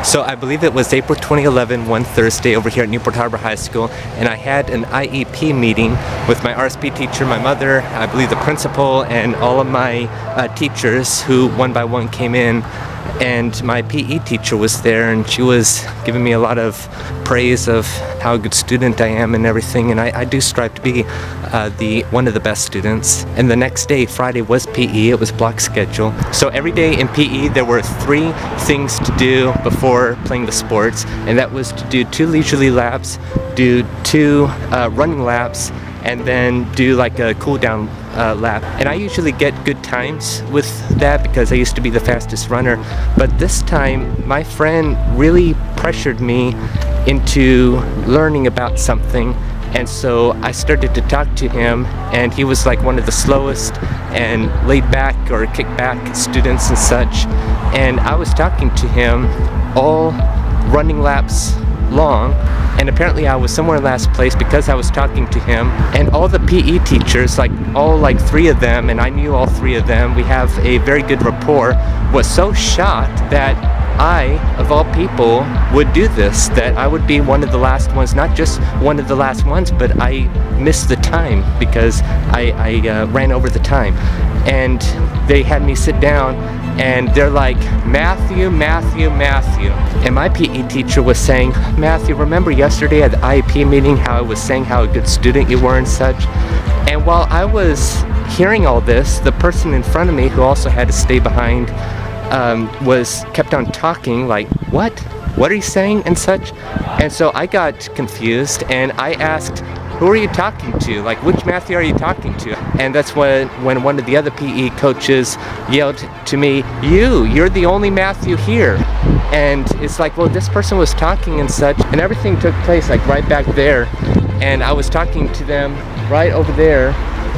So I believe it was April 2011, one Thursday over here at Newport Harbor High School, and I had an IEP meeting with my RSP teacher, my mother, I believe the principal, and all of my teachers who one by one came in. And my PE teacher was there, and she was giving me a lot of praise of how a good student I am and everything, and I do strive to be one of the best students. And the next day, Friday, was PE. It was block schedule. So every day in PE there were 3 things to do before playing the sports, and that was to do 2 leisurely laps, do 2 running laps, and then do like a cool down lap. And I usually get good times with that because I used to be the fastest runner, but this time my friend really pressured me into learning about something, and so I started to talk to him, and he was like one of the slowest and laid back or kick back students and such, and I was talking to him all running laps long, and apparently I was somewhere in last place because I was talking to him. And all the PE teachers, like 3 of them, and I knew all 3 of them, we have a very good rapport, was so shocked that I, of all people, would do this, that I would be one of the last ones, not just one of the last ones, but I missed the time because I ran over the time. And they had me sit down, and they're like, Matthew, Matthew, Matthew. And my PE teacher was saying, Matthew, remember yesterday at the IEP meeting how I was saying how a good student you were and such? And while I was hearing all this, the person in front of me, who also had to stay behind, kept on talking like, what are you saying and such? And so I got confused, and I asked, who are you talking to? Like, which Matthew are you talking to? And that's when one of the other PE coaches yelled to me, you're the only Matthew here. And it's like, well, this person was talking and such, and everything took place like right back there, and I was talking to them right over there,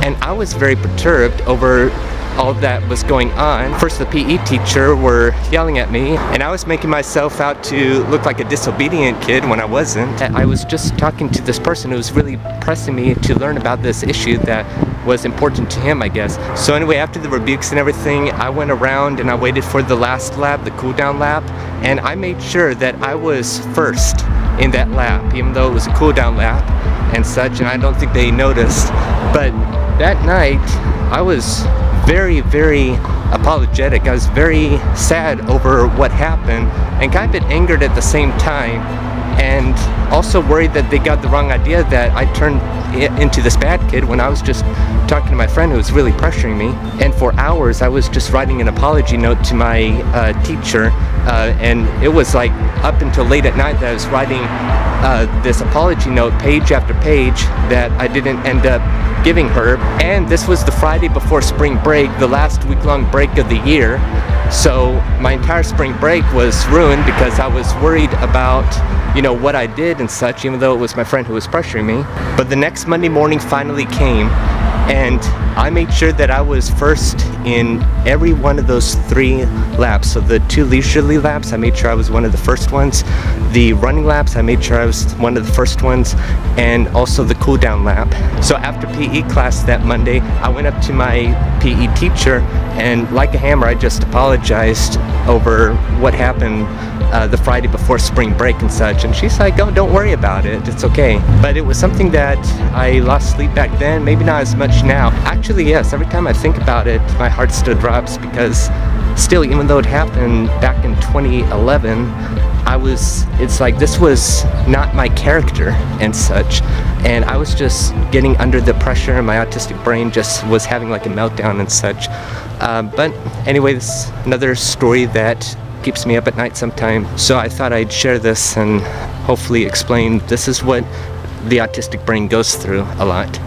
and I was very perturbed over all that was going on. First, the PE teacher were yelling at me, and I was making myself out to look like a disobedient kid when I wasn't. I was just talking to this person who was really pressing me to learn about this issue that was important to him, I guess. So anyway, after the rebukes and everything, I went around and I waited for the last lap, the cool down lap, and I made sure that I was first in that lap, even though it was a cool down lap and such, and I don't think they noticed. But that night, I was very, very apologetic. I was very sad over what happened, and kind of angered at the same time, and also worried that they got the wrong idea that I turned into this bad kid when I was just talking to my friend who was really pressuring me. And for hours I was just writing an apology note to my teacher, and it was like up until late at night that I was writing this apology note page after page that I didn't end up giving her. And this was the Friday before spring break, the last week-long break of the year, so my entire spring break was ruined because I was worried about, you know, what I did and such, even though it was my friend who was pressuring me. But the next Monday morning finally came, and I made sure that I was first in every one of those 3 laps. So the 2 leisurely laps, I made sure I was one of the first ones. The running laps, I made sure I was one of the first ones, and also the cool down lap. So after PE class that Monday, I went up to my PE teacher, and like a hammer, I just apologized over what happened the Friday before spring break and such, and she's like, oh, don't worry about it, it's okay. But it was something that I lost sleep back then, maybe not as much now. Actually, yes, every time I think about it, my heart still drops, because still, even though it happened back in 2011, it's like this was not my character and such, and I was just getting under the pressure, and my autistic brain just was having like a meltdown and such. But anyway, this is another story that keeps me up at night sometime, so I thought I'd share this and hopefully explain this is what the autistic brain goes through a lot.